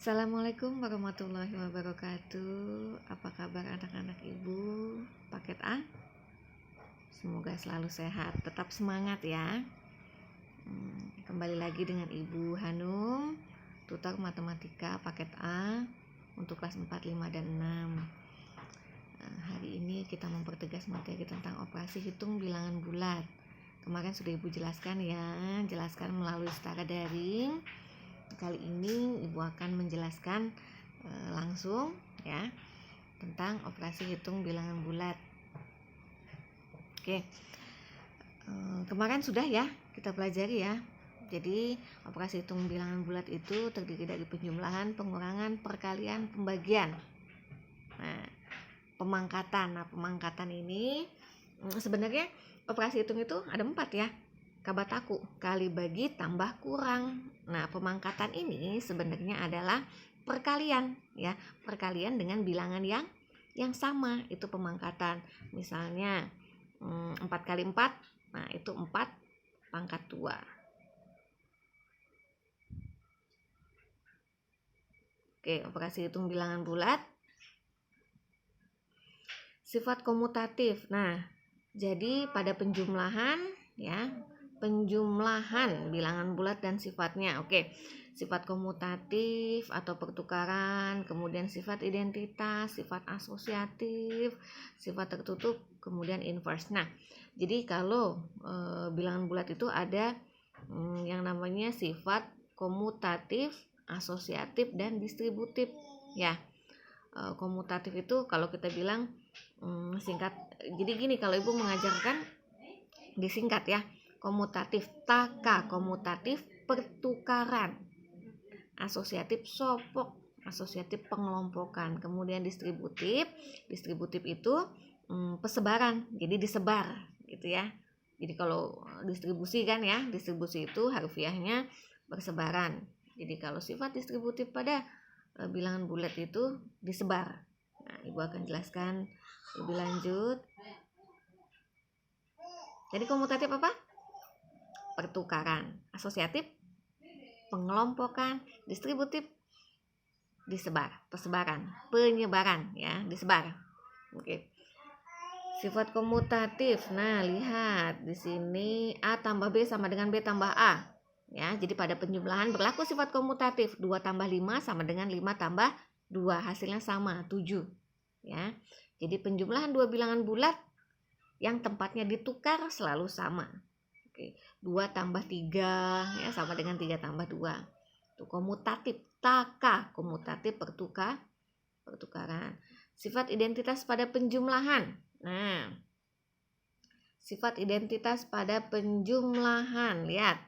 Assalamualaikum warahmatullahi wabarakatuh. Apa kabar anak-anak ibu paket A? Semoga selalu sehat, tetap semangat ya. Kembali lagi dengan Ibu Hanum, tutor matematika paket A untuk kelas 4, 5, dan 6. Hari ini kita mempertegas materi tentang operasi hitung bilangan bulat. Kemarin sudah Ibu jelaskan ya, jelaskan melalui setara daring. Kali ini Ibu akan menjelaskan langsung ya tentang operasi hitung bilangan bulat. Oke, kemarin sudah ya kita pelajari ya. Jadi operasi hitung bilangan bulat itu terdiri dari penjumlahan, pengurangan, perkalian, pembagian. Nah, pemangkatan ini sebenarnya operasi hitung itu ada 4 ya. Kabataku, kali bagi tambah kurang. Nah, pemangkatan ini sebenarnya adalah perkalian ya. Perkalian dengan bilangan yang sama, itu pemangkatan. Misalnya 4 kali 4, nah itu 4 pangkat 2. Oke, operasi hitung bilangan bulat. Sifat komutatif. Nah, jadi pada penjumlahan ya, penjumlahan bilangan bulat dan sifatnya. Oke, sifat komutatif atau pertukaran, kemudian sifat identitas, sifat asosiatif, sifat tertutup, kemudian inverse. Nah, jadi kalau bilangan bulat itu ada yang namanya sifat komutatif, asosiatif, dan distributif ya. Komutatif itu kalau kita bilang singkat, jadi gini, kalau Ibu mengajarkan disingkat ya. Komutatif taka, komutatif pertukaran, asosiatif sopok, asosiatif pengelompokan, kemudian distributif itu persebaran, jadi disebar gitu ya. Jadi kalau distribusi kan ya, distribusi itu harfiahnya persebaran. Jadi kalau sifat distributif pada bilangan bulat itu disebar. Nah, Ibu akan jelaskan lebih lanjut. Jadi komutatif apa? Pertukaran. Asosiatif pengelompokan. Distributif disebar, persebaran, penyebaran ya, disebar. Oke. Sifat komutatif. Nah, lihat di sini A tambah B sama dengan B tambah A. Ya, jadi pada penjumlahan berlaku sifat komutatif. 2 tambah 5 sama dengan 5 tambah 2, hasilnya sama, 7. Ya. Jadi penjumlahan dua bilangan bulat yang tempatnya ditukar selalu sama. Oke, 2 tambah 3 ya sama dengan 3 tambah 2. Itu komutatif, taka, komutatif pertukaran. Sifat identitas pada penjumlahan. Nah, sifat identitas pada penjumlahan, lihat.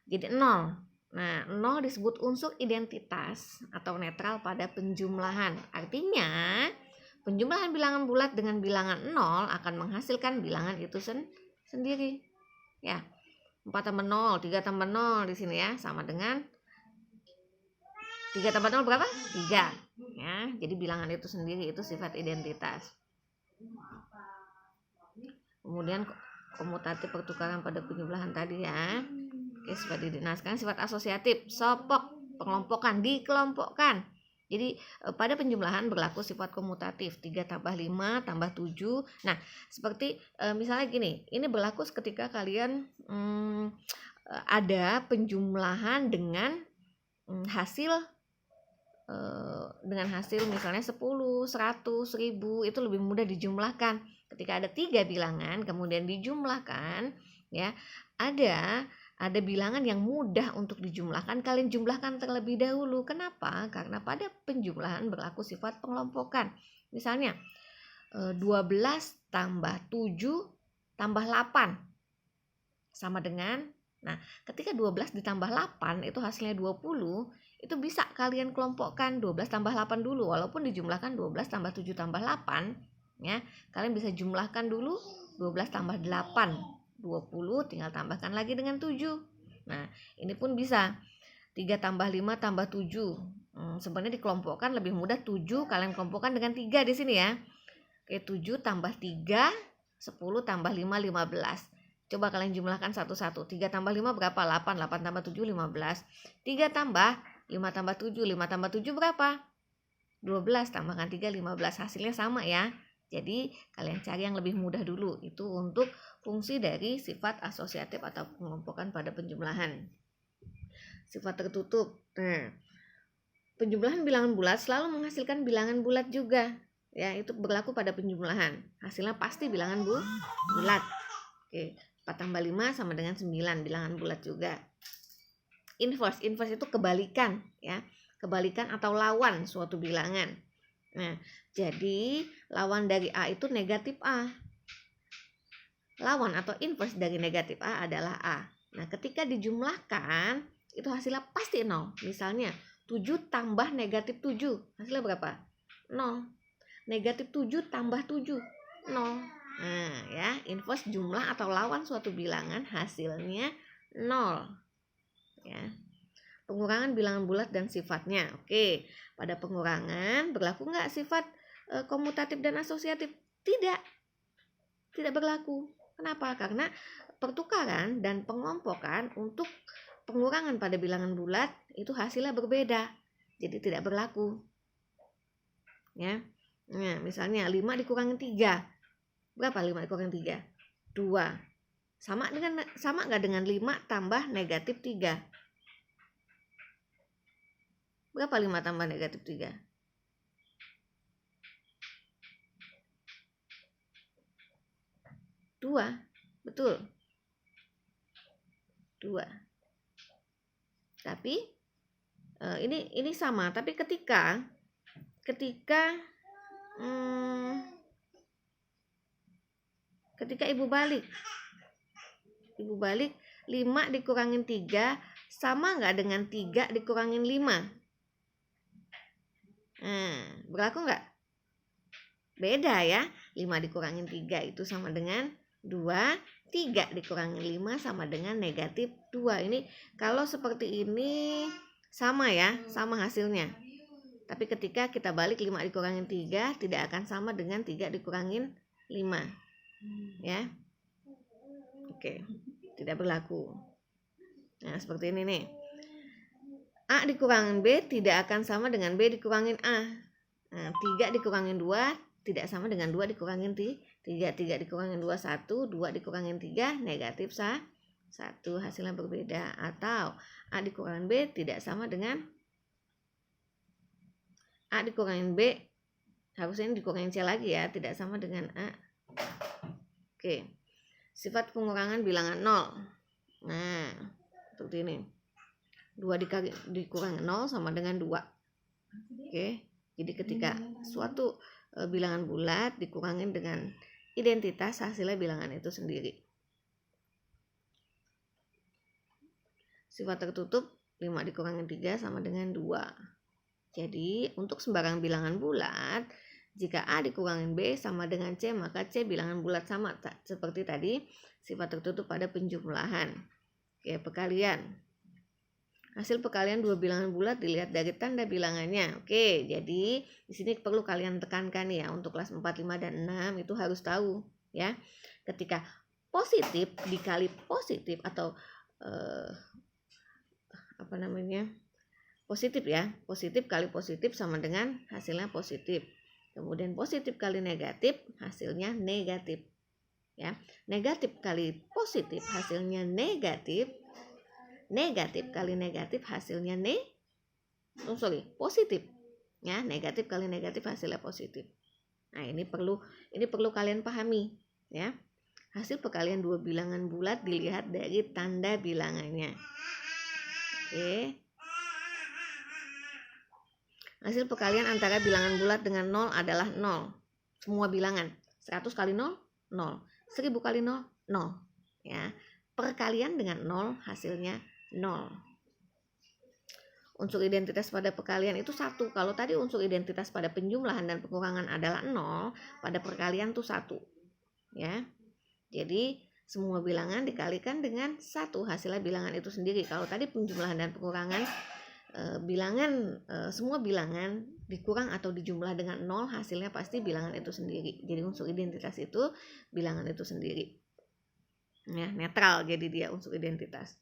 Jadi 0. Nah, 0 disebut unsur identitas atau netral pada penjumlahan. Artinya, penjumlahan bilangan bulat dengan bilangan 0 akan menghasilkan bilangan itu sendiri. Ya, 4 tambah 0, 3 tambah 0 di sini ya, sama dengan 3 tambah 0 berapa? 3. Ya, jadi bilangan itu sendiri, itu sifat identitas. Kemudian komutatif pertukaran pada penjumlahan tadi ya. Oke, sifat identitas. Sifat asosiatif, sopok, pengelompokan, dikelompokkan. Jadi pada penjumlahan berlaku sifat komutatif, 3 tambah 5 tambah 7. Nah, seperti misalnya gini, ini berlaku ketika kalian ada penjumlahan dengan hasil misalnya 10, 100, 1000, itu lebih mudah dijumlahkan. Ketika ada 3 bilangan kemudian dijumlahkan ya, ada bilangan yang mudah untuk dijumlahkan, kalian jumlahkan terlebih dahulu. Kenapa? Karena pada penjumlahan berlaku sifat pengelompokan. Misalnya 12 tambah 7 tambah 8 sama dengan, nah ketika 12 ditambah 8 itu hasilnya 20, itu bisa kalian kelompokkan 12 tambah 8 dulu, walaupun dijumlahkan 12 tambah 7 tambah 8 ya, kalian bisa jumlahkan dulu 12 tambah 8 20, tinggal tambahkan lagi dengan 7. Nah, ini pun bisa 3 tambah 5 tambah 7. Sebenarnya dikelompokkan lebih mudah, 7 kalian kelompokkan dengan 3 di sini ya. Oke, 7 tambah 3 10 tambah 5 15. Coba kalian jumlahkan satu-satu. 3 tambah 5 berapa? 8. 8 tambah 7 15. 3 tambah 5 tambah 7, 5 tambah 7 berapa? 12, tambahkan 3, 15. Hasilnya sama ya. Jadi kalian cari yang lebih mudah dulu. Itu untuk fungsi dari sifat asosiatif atau pengelompokan pada penjumlahan. Sifat tertutup. Nah, penjumlahan bilangan bulat selalu menghasilkan bilangan bulat juga. Ya, itu berlaku pada penjumlahan. Hasilnya pasti bilangan bulat. Oke, 4 tambah 5 sama dengan 9, bilangan bulat juga. Inverse itu kebalikan ya. Kebalikan atau lawan suatu bilangan. Nah, jadi lawan dari A itu negatif A. Lawan atau inverse dari negatif A adalah A. Nah, ketika dijumlahkan, itu hasilnya pasti 0. Misalnya, 7 tambah negatif 7. Hasilnya berapa? 0. Negatif 7 tambah 7. 0. Nah, ya, inverse jumlah atau lawan suatu bilangan hasilnya 0. Ya. Pengurangan bilangan bulat dan sifatnya. Oke, pada pengurangan berlaku nggak sifat komutatif dan asosiatif? Tidak berlaku. Kenapa? Karena pertukaran dan pengelompokan untuk pengurangan pada bilangan bulat itu hasilnya berbeda. Jadi tidak berlaku. Ya. Nah, misalnya 5 dikurangin 3. Berapa 5 dikurangin 3? 2. Sama nggak dengan 5 tambah negatif 3? Berapa 5 tambah negatif 3? 2. Betul. 2. Tapi ini sama, tapi ketika ibu balik 5 dikurangin 3 sama nggak dengan 3 dikurangin 5? Berlaku nggak? Beda ya. 5 dikurangin 3 itu sama dengan 2. 3 dikurangin 5 sama dengan negatif 2. Ini kalau seperti ini sama ya, sama hasilnya. Tapi ketika kita balik 5 dikurangin 3 tidak akan sama dengan 3 dikurangin 5. Ya. Oke, tidak berlaku. Nah, seperti ini nih. A dikurangin B tidak akan sama dengan B dikurangin A. Nah, 3 dikurangin 2 tidak sama dengan 2 dikurangin 3. 3 dikurangin 2, 1. 2 dikurangin 3, negatif 1. Hasilnya berbeda. Atau A dikurangin B tidak sama dengan A dikurangin B. Harusnya ini dikurangin C lagi ya. Tidak sama dengan A. Oke. Sifat pengurangan bilangan 0. Nah, seperti ini. 2 dikurangi 0 sama dengan 2. Oke. Jadi ketika suatu bilangan bulat dikurangin dengan identitas, hasilnya bilangan itu sendiri. Sifat tertutup 5 dikurangin 3 sama dengan 2. Jadi untuk sembarang bilangan bulat, jika A dikurangin B sama dengan C, maka C bilangan bulat sama. Seperti tadi sifat tertutup pada penjumlahan. Oke, perkalian. Hasil perkalian dua bilangan bulat dilihat dari tanda bilangannya. Oke, jadi di sini perlu kalian tekankan ya, untuk kelas 4, 5 dan 6 itu harus tahu ya. Ketika positif dikali positif atau positif ya. Positif kali positif sama dengan hasilnya positif. Kemudian positif kali negatif hasilnya negatif. Ya. Negatif kali positif hasilnya negatif. Negatif kali negatif hasilnya positif. Ya, negatif kali negatif hasilnya positif. Nah, ini perlu kalian pahami ya. Hasil perkalian dua bilangan bulat dilihat dari tanda bilangannya. Oke. Hasil perkalian antara bilangan bulat dengan 0 adalah 0. Semua bilangan. 100 kali 0, 0. 1000 kali 0, 0. Ya. Perkalian dengan 0 hasilnya 0. Unsur identitas pada perkalian itu 1. Kalau tadi unsur identitas pada penjumlahan dan pengurangan adalah 0, pada perkalian itu 1. Ya. Jadi semua bilangan dikalikan dengan 1, hasilnya bilangan itu sendiri. Kalau tadi penjumlahan dan pengurangan semua bilangan dikurang atau dijumlah dengan 0, hasilnya pasti bilangan itu sendiri. Jadi unsur identitas itu bilangan itu sendiri. Ya, netral jadi dia unsur identitas.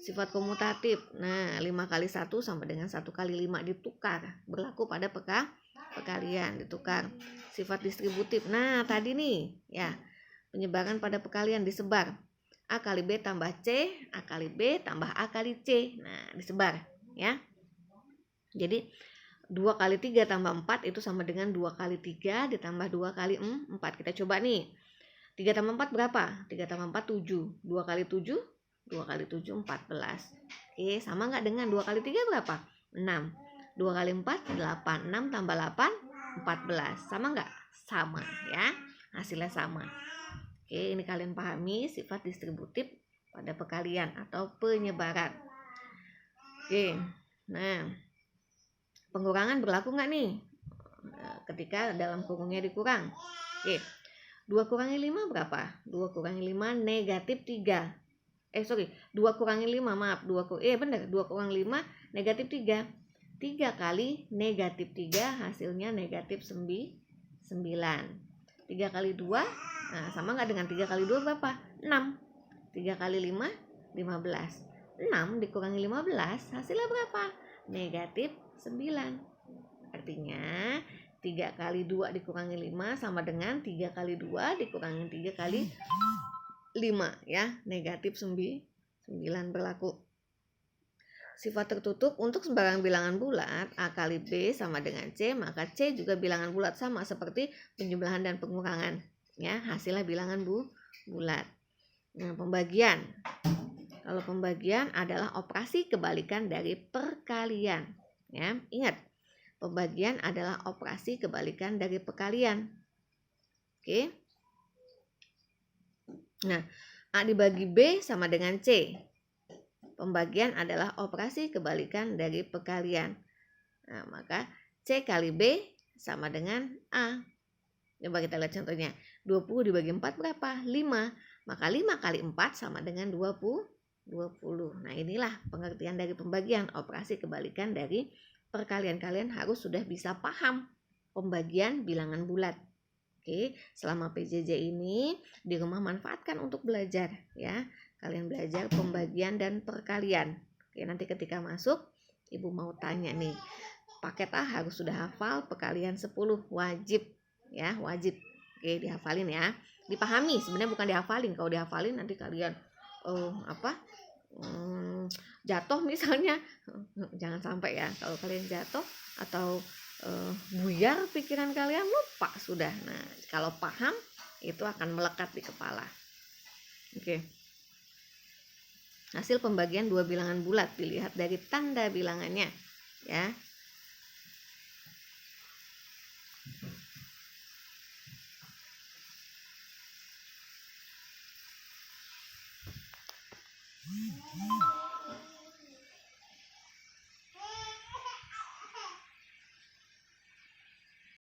Sifat komutatif. Nah, 5 kali 1 sama dengan 1 kali 5 ditukar. Berlaku pada pekalian, ditukar. Sifat distributif. Nah, tadi nih, ya. Penyebaran pada pekalian disebar. A kali B tambah C, A kali B tambah A kali C. Nah, disebar, ya. Jadi 2 kali 3 tambah 4 itu sama dengan 2 kali 3 ditambah 2 kali 4. Kita coba nih. 3 tambah 4 berapa? 3 tambah 4 7. 2 kali 7, 2 kali 7 14. Oke, sama nggak dengan 2 kali 3 berapa? 6. 2 kali 4 8. 6 tambah 8 14. Sama nggak? Sama, ya. Hasilnya sama. Oke, ini kalian pahami sifat distributif pada pekalian atau penyebaran. Oke, nah pengurangan berlaku nggak nih? Ketika dalam kurungnya dikurang. Oke, 2 kurangi 5 berapa? 2 kurangi 5 negatif 3. 2 kurangi 5, maaf. 2 kurangi 5 negatif 3. 3 kali negatif 3 hasilnya negatif 9. 3 kali 2, nah sama nggak dengan 3 kali 2 berapa? 6. 3 kali 5, 15. 6 dikurangi 15 hasilnya berapa? Negatif 9. Artinya 3 kali 2 dikurangi 5 sama dengan 3 kali 2 dikurangi 3 kali 5, ya, negatif 9 berlaku. Sifat tertutup untuk sembarang bilangan bulat A kali B sama dengan C, maka C juga bilangan bulat sama seperti penjumlahan dan pengurangan, ya, hasilnya bilangan bulat. Nah, pembagian. Kalau pembagian adalah operasi kebalikan dari perkalian, ya. Ingat, pembagian adalah operasi kebalikan dari perkalian. Oke. Nah, A dibagi B sama dengan C. Pembagian adalah operasi kebalikan dari perkalian. Nah, maka C kali B sama dengan A. Coba kita lihat contohnya. 20 dibagi 4 berapa? 5. Maka 5 kali 4 sama dengan 20. Nah, inilah pengertian dari pembagian, operasi kebalikan dari perkalian. Kalian harus sudah bisa paham pembagian bilangan bulat. Oke, selama PJJ ini di rumah manfaatkan untuk belajar, ya. Kalian belajar pembagian dan perkalian. Oke, nanti ketika masuk Ibu mau tanya nih. Paket A harus sudah hafal perkalian 10, wajib, ya, wajib. Oke, dihafalin ya. Dipahami, sebenarnya bukan dihafalin. Kalau dihafalin nanti kalian jatuh misalnya. Jangan sampai ya. Kalau kalian jatuh atau buyar pikiran kalian, lupa sudah. Nah, kalau paham itu akan melekat di kepala. Oke. Hasil pembagian dua bilangan bulat dilihat dari tanda bilangannya, ya.